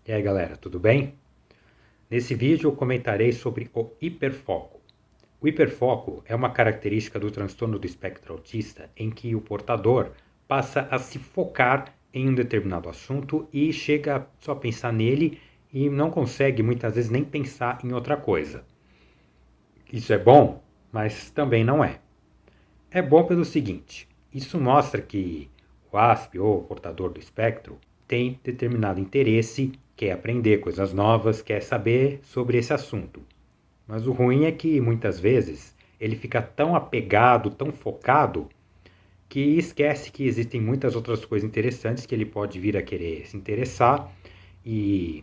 E aí galera, tudo bem? Nesse vídeo eu comentarei sobre o hiperfoco. O hiperfoco é uma característica do transtorno do espectro autista em que o portador passa a se focar em um determinado assunto e chega só a pensar nele e não consegue muitas vezes nem pensar em outra coisa. Isso é bom, mas também não é. É bom pelo seguinte: isso mostra que o ASP ou portador do espectro tem determinado interesse, quer aprender coisas novas, quer saber sobre esse assunto. Mas o ruim é que muitas vezes ele fica tão apegado, tão focado, que esquece que existem muitas outras coisas interessantes que ele pode vir a querer se interessar e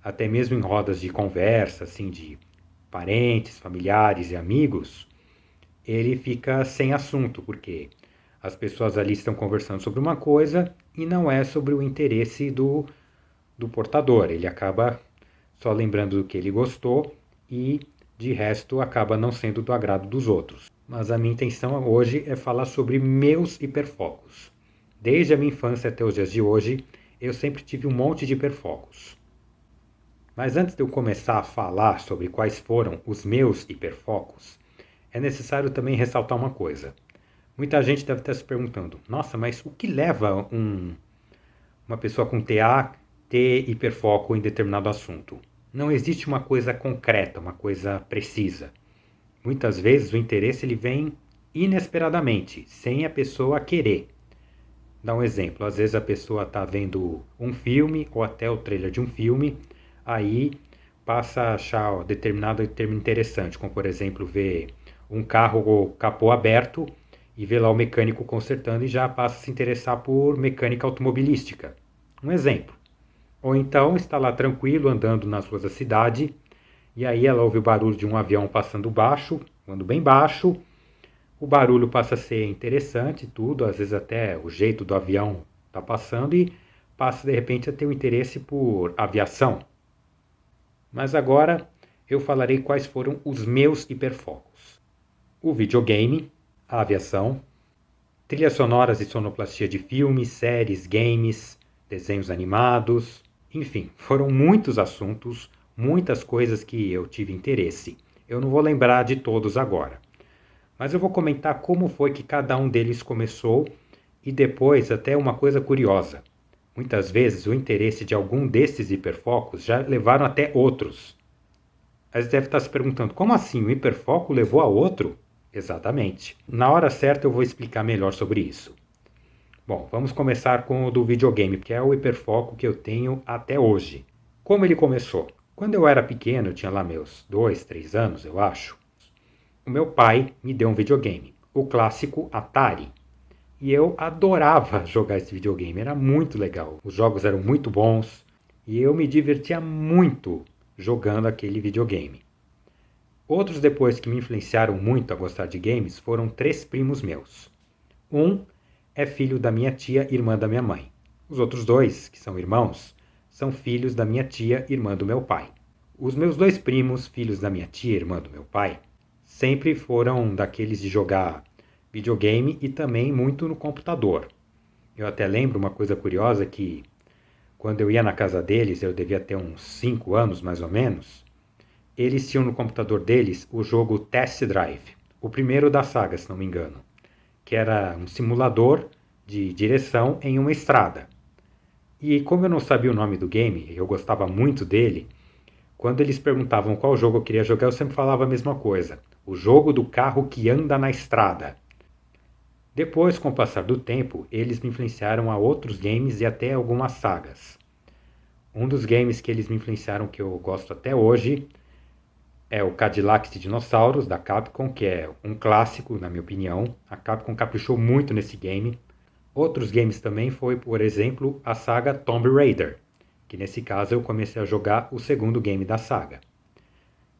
até mesmo em rodas de conversa, assim, de parentes, familiares e amigos, ele fica sem assunto, porque as pessoas ali estão conversando sobre uma coisa e não é sobre o interesse do portador. Ele acaba só lembrando do que ele gostou e, de resto, acaba não sendo do agrado dos outros. Mas a minha intenção hoje é falar sobre meus hiperfocos. Desde a minha infância até os dias de hoje, eu sempre tive um monte de hiperfocos. Mas antes de eu começar a falar sobre quais foram os meus hiperfocos, é necessário também ressaltar uma coisa. Muita gente deve estar se perguntando: nossa, mas o que leva uma pessoa com TA ter hiperfoco em determinado assunto? Não existe uma coisa concreta, uma coisa precisa. Muitas vezes o interesse ele vem inesperadamente, sem a pessoa querer. Dá um exemplo: às vezes a pessoa está vendo um filme ou até o trailer de um filme, aí passa a achar determinado termo interessante, como por exemplo ver um carro com capô aberto e ver lá o mecânico consertando e já passa a se interessar por mecânica automobilística. Um exemplo. Ou então está lá tranquilo andando nas ruas da cidade e aí ela ouve o barulho de um avião passando baixo, voando bem baixo. O barulho passa a ser interessante, tudo, às vezes até o jeito do avião tá passando e passa de repente a ter um interesse por aviação. Mas agora eu falarei quais foram os meus hiperfocos. O videogame, a aviação, trilhas sonoras e sonoplastia de filmes, séries, games, desenhos animados, enfim, foram muitos assuntos, muitas coisas que eu tive interesse. Eu não vou lembrar de todos agora, mas eu vou comentar como foi que cada um deles começou e depois até uma coisa curiosa. Muitas vezes o interesse de algum desses hiperfocos já levaram até outros. Mas deve estar se perguntando, como assim? O hiperfoco levou a outro? Exatamente. Na hora certa eu vou explicar melhor sobre isso. Bom, vamos começar com o do videogame, que é o hiperfoco que eu tenho até hoje. Como ele começou? Quando eu era pequeno, eu tinha lá meus 2, 3 anos, eu acho, o meu pai me deu um videogame, o clássico Atari. E eu adorava jogar esse videogame, era muito legal. Os jogos eram muito bons e eu me divertia muito jogando aquele videogame. Outros depois que me influenciaram muito a gostar de games foram 3 primos meus. Um é filho da minha tia, irmã da minha mãe. Os outros 2, que são irmãos, são filhos da minha tia, irmã do meu pai. Os meus 2 primos, filhos da minha tia, irmã do meu pai, sempre foram daqueles de jogar videogame e também muito no computador. Eu até lembro uma coisa curiosa que quando eu ia na casa deles, eu devia ter uns 5 anos mais ou menos, eles tinham no computador deles o jogo Test Drive, o primeiro da saga, se não me engano, que era um simulador de direção em uma estrada. E como eu não sabia o nome do game, eu gostava muito dele, quando eles perguntavam qual jogo eu queria jogar, eu sempre falava a mesma coisa: o jogo do carro que anda na estrada. Depois, com o passar do tempo, eles me influenciaram a outros games e até algumas sagas. Um dos games que eles me influenciaram que eu gosto até hoje é o Cadillacs de Dinossauros, da Capcom, que é um clássico, na minha opinião. A Capcom caprichou muito nesse game. Outros games também foi, por exemplo, a saga Tomb Raider, que nesse caso eu comecei a jogar o segundo game da saga.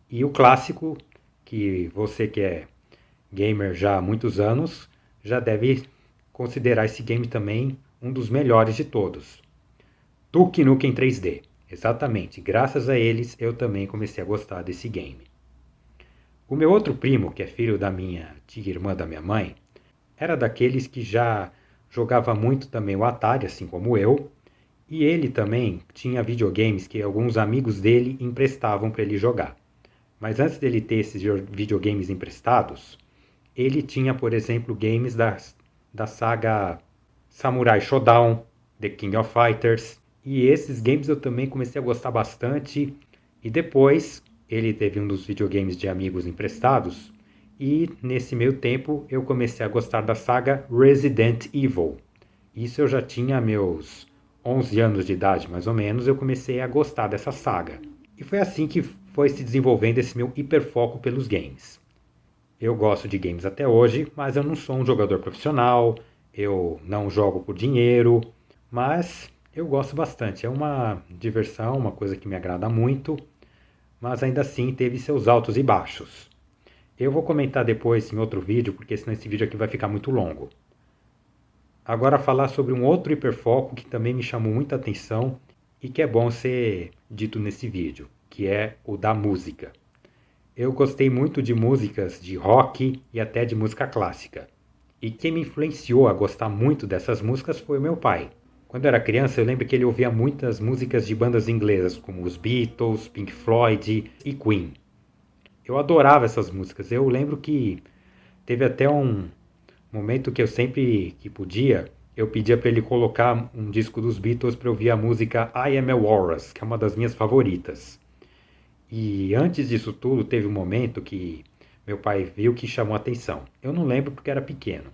E o clássico, que você que é gamer já há muitos anos, já deve considerar esse game também um dos melhores de todos. Duke Nukem 3D. Exatamente, graças a eles eu também comecei a gostar desse game. O meu outro primo, que é filho da minha tia irmã da minha mãe, era daqueles que já jogava muito também o Atari, assim como eu, E ele também tinha videogames que alguns amigos dele emprestavam para ele jogar. Mas antes dele ter esses videogames emprestados, ele tinha, por exemplo, games da saga Samurai Shodown, The King of Fighters. E esses games eu também comecei a gostar bastante. E depois ele teve um dos videogames de amigos emprestados. E nesse meio tempo eu comecei a gostar da saga Resident Evil. Isso eu já tinha meus 11 anos de idade, mais ou menos, eu comecei a gostar dessa saga. E foi assim que foi se desenvolvendo esse meu hiperfoco pelos games. Eu gosto de games até hoje, mas eu não sou um jogador profissional, eu não jogo por dinheiro, mas eu gosto bastante. É uma diversão, uma coisa que me agrada muito, mas ainda assim teve seus altos e baixos. Eu vou comentar depois em outro vídeo, porque senão esse vídeo aqui vai ficar muito longo. Agora falar sobre um outro hiperfoco que também me chamou muita atenção e que é bom ser dito nesse vídeo, que é o da música. Eu gostei muito de músicas de rock e até de música clássica. E quem me influenciou a gostar muito dessas músicas foi o meu pai. Quando eu era criança, eu lembro que ele ouvia muitas músicas de bandas inglesas, como os Beatles, Pink Floyd e Queen. Eu adorava essas músicas. Eu lembro que teve até um momento que eu sempre que podia, eu pedia para ele colocar um disco dos Beatles para eu ouvir a música I Am a Walrus, que é uma das minhas favoritas. E antes disso tudo, teve um momento que meu pai viu que chamou a atenção. Eu não lembro porque era pequeno.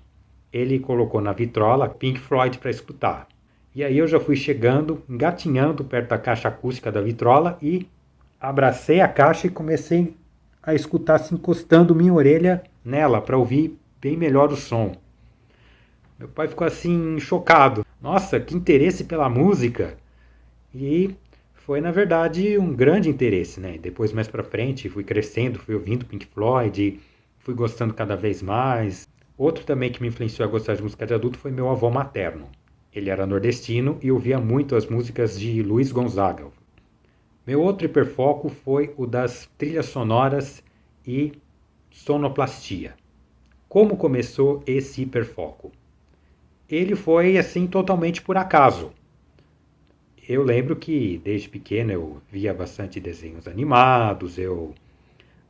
Ele colocou na vitrola Pink Floyd para escutar. E aí eu já fui chegando, engatinhando perto da caixa acústica da vitrola e abracei a caixa e comecei a escutar se encostando minha orelha nela para ouvir bem melhor o som. Meu pai ficou assim chocado. Nossa, que interesse pela música! E foi na verdade um grande interesse, né? Depois mais para frente fui crescendo, fui ouvindo Pink Floyd, fui gostando cada vez mais. Outro também que me influenciou a gostar de música de adulto foi meu avô materno. Ele era nordestino e ouvia muito as músicas de Luiz Gonzaga. Meu outro hiperfoco foi o das trilhas sonoras e sonoplastia. Como começou esse hiperfoco? Ele foi assim totalmente por acaso. Eu lembro que desde pequeno eu via bastante desenhos animados, eu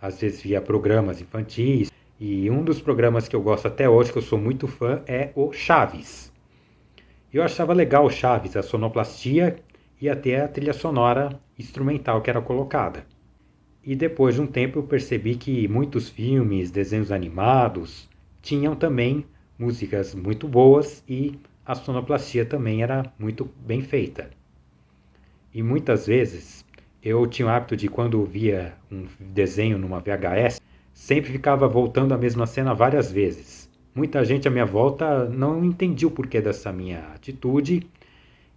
às vezes via programas infantis, e um dos programas que eu gosto até hoje, que eu sou muito fã, é o Chaves. Eu achava legal o Chaves, a sonoplastia e até a trilha sonora instrumental que era colocada. E depois de um tempo eu percebi que muitos filmes, desenhos animados, tinham também músicas muito boas e a sonoplastia também era muito bem feita. E muitas vezes eu tinha o hábito de, quando via um desenho numa VHS, sempre ficava voltando a mesma cena várias vezes. Muita gente à minha volta não entendia o porquê dessa minha atitude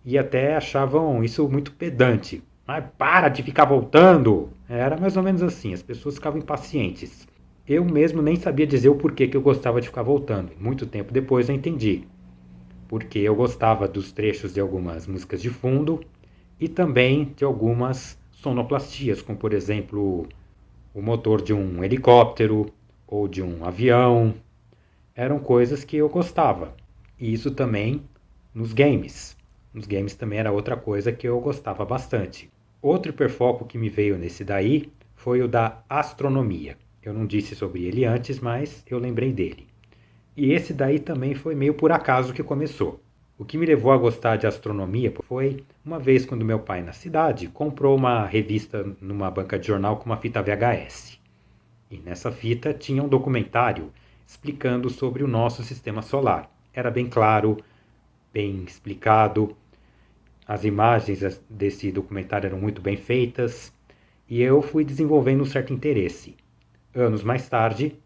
e até achavam isso muito pedante. Mas para de ficar voltando! Era mais ou menos assim, as pessoas ficavam impacientes. Eu mesmo nem sabia dizer o porquê que eu gostava de ficar voltando. Muito tempo depois eu entendi. Porque eu gostava dos trechos de algumas músicas de fundo e também de algumas sonoplastias, como por exemplo o motor de um helicóptero ou de um avião. Eram coisas que eu gostava. E isso também nos games. Nos games também era outra coisa que eu gostava bastante. Outro hiperfoco que me veio nesse daí foi o da astronomia. Eu não disse sobre ele antes, mas eu lembrei dele. E esse daí também foi meio por acaso que começou. O que me levou a gostar de astronomia foi uma vez quando meu pai na cidade comprou uma revista numa banca de jornal com uma fita VHS. E nessa fita tinha um documentário explicando sobre o nosso sistema solar. Era bem claro, bem explicado. As imagens desse documentário eram muito bem feitas e eu fui desenvolvendo um certo interesse. Anos mais tarde,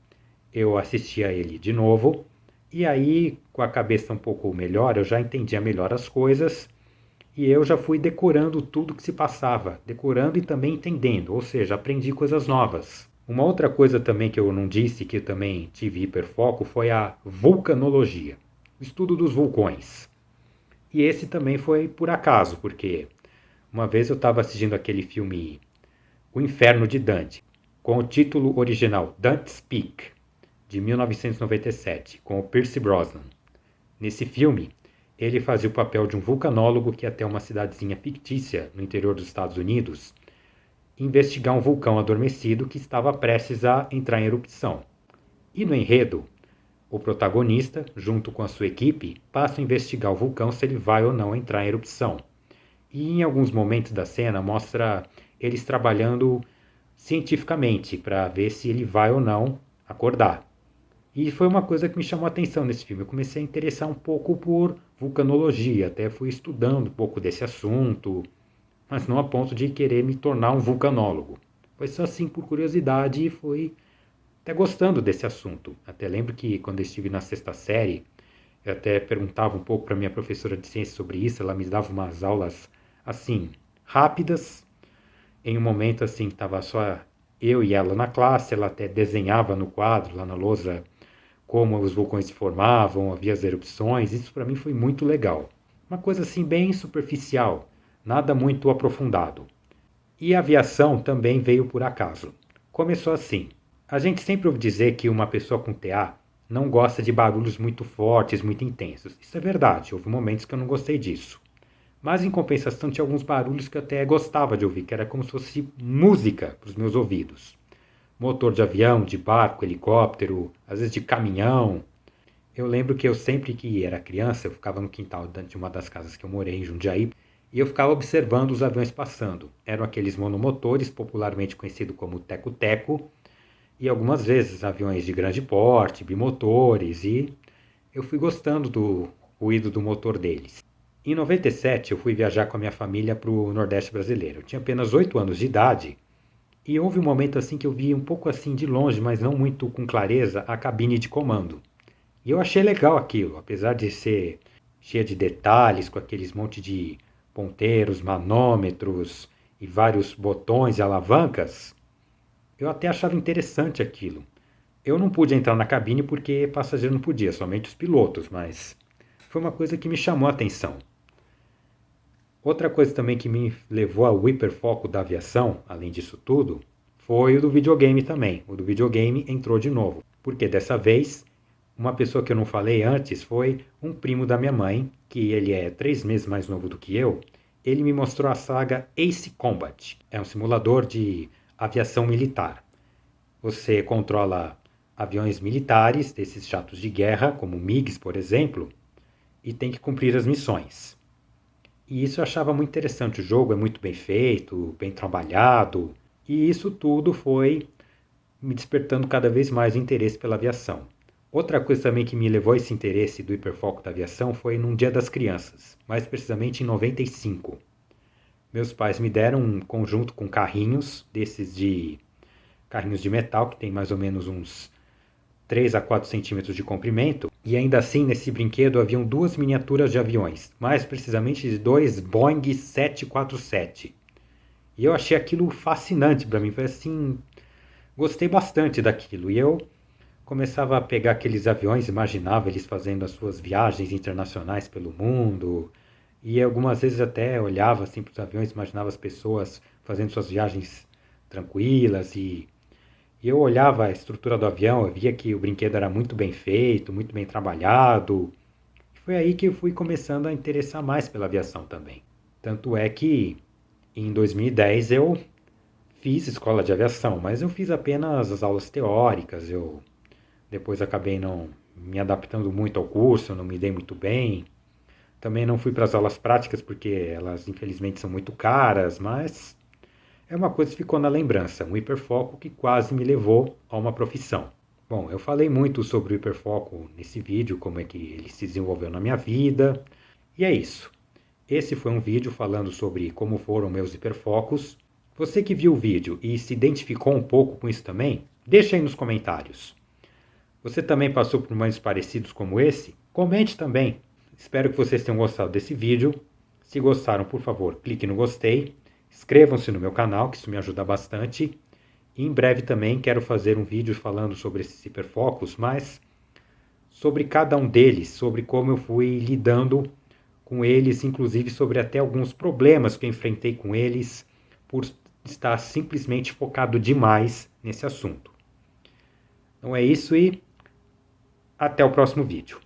eu assisti a ele de novo e aí, com a cabeça um pouco melhor, eu já entendia melhor as coisas e eu já fui decorando tudo que se passava, decorando e também entendendo, ou seja, aprendi coisas novas. Uma outra coisa também que eu não disse, que eu também tive hiperfoco, foi a vulcanologia, o estudo dos vulcões. E esse também foi por acaso, porque uma vez eu estava assistindo aquele filme O Inferno de Dante, com o título original Dante's Peak, de 1997, com o Pierce Brosnan. Nesse filme, ele fazia o papel de um vulcanólogo que ia até uma cidadezinha fictícia no interior dos Estados Unidos investigar um vulcão adormecido que estava prestes a entrar em erupção. E no enredo, o protagonista, junto com a sua equipe, passa a investigar o vulcão se ele vai ou não entrar em erupção. E em alguns momentos da cena mostra eles trabalhando cientificamente para ver se ele vai ou não acordar. E foi uma coisa que me chamou a atenção nesse filme. Eu comecei a interessar um pouco por vulcanologia, até fui estudando um pouco desse assunto, mas não a ponto de querer me tornar um vulcanólogo. Foi só assim por curiosidade e fui até gostando desse assunto. Até lembro que quando eu estive na sexta série, eu até perguntava um pouco para minha professora de ciência sobre isso, ela me dava umas aulas assim, rápidas, em um momento assim que estava só eu e ela na classe, ela até desenhava no quadro, lá na lousa, como os vulcões se formavam, havia as erupções, isso para mim foi muito legal. Uma coisa assim bem superficial, nada muito aprofundado. E a aviação também veio por acaso. Começou assim. A gente sempre ouve dizer que uma pessoa com TA não gosta de barulhos muito fortes, muito intensos. Isso é verdade, houve momentos que eu não gostei disso. Mas em compensação tinha alguns barulhos que eu até gostava de ouvir, que era como se fosse música para os meus ouvidos. Motor de avião, de barco, helicóptero, às vezes de caminhão. Eu lembro que eu sempre que era criança, eu ficava no quintal de uma das casas que eu morei em Jundiaí, e eu ficava observando os aviões passando. Eram aqueles monomotores, popularmente conhecidos como teco-teco, e algumas vezes aviões de grande porte, bimotores, e eu fui gostando do ruído do motor deles. Em 97, eu fui viajar com a minha família para o Nordeste brasileiro. Eu tinha apenas 8 anos de idade, e houve um momento assim que eu vi um pouco assim de longe, mas não muito com clareza, a cabine de comando. E eu achei legal aquilo, apesar de ser cheia de detalhes, com aqueles monte de ponteiros, manômetros e vários botões e alavancas, eu até achava interessante aquilo. Eu não pude entrar na cabine porque passageiro não podia, somente os pilotos, mas foi uma coisa que me chamou a atenção. Outra coisa também que me levou ao hiperfoco da aviação, além disso tudo, foi o do videogame também. O do videogame entrou de novo, porque dessa vez uma pessoa que eu não falei antes foi um primo da minha mãe, que ele é 3 meses mais novo do que eu. Ele me mostrou a saga Ace Combat. É um simulador de aviação militar. Você controla aviões militares, desses jatos de guerra, como MiGs, por exemplo, e tem que cumprir as missões. E isso eu achava muito interessante. O jogo é muito bem feito, bem trabalhado, e isso tudo foi me despertando cada vez mais o interesse pela aviação. Outra coisa também que me levou a esse interesse do hiperfoco da aviação foi num Dia das Crianças, mais precisamente em 95. Meus pais me deram um conjunto com carrinhos, desses de carrinhos de metal, que tem mais ou menos uns 3 a 4 centímetros de comprimento, e ainda assim nesse brinquedo haviam duas miniaturas de aviões, mais precisamente de dois Boeing 747. E eu achei aquilo fascinante para mim, foi assim, gostei bastante daquilo, e eu começava a pegar aqueles aviões, imaginava eles fazendo as suas viagens internacionais pelo mundo, e algumas vezes até olhava assim para os aviões, imaginava as pessoas fazendo suas viagens tranquilas, e eu olhava a estrutura do avião, eu via que o brinquedo era muito bem feito, muito bem trabalhado. Foi aí que eu fui começando a interessar mais pela aviação também. Tanto é que em 2010 eu fiz escola de aviação, mas eu fiz apenas as aulas teóricas, eu depois acabei não me adaptando muito ao curso, não me dei muito bem. Também não fui para as aulas práticas porque elas infelizmente são muito caras, mas é uma coisa que ficou na lembrança, um hiperfoco que quase me levou a uma profissão. Bom, eu falei muito sobre o hiperfoco nesse vídeo, como é que ele se desenvolveu na minha vida, e é isso. Esse foi um vídeo falando sobre como foram meus hiperfocos. Você que viu o vídeo e se identificou um pouco com isso também, deixa aí nos comentários. Você também passou por momentos parecidos como esse? Comente também. Espero que vocês tenham gostado desse vídeo. Se gostaram, por favor, clique no gostei. Inscrevam-se no meu canal, que isso me ajuda bastante. E em breve também quero fazer um vídeo falando sobre esses hiperfocos, mas sobre cada um deles, sobre como eu fui lidando com eles, inclusive sobre até alguns problemas que eu enfrentei com eles por estar simplesmente focado demais nesse assunto. Então é isso e até o próximo vídeo.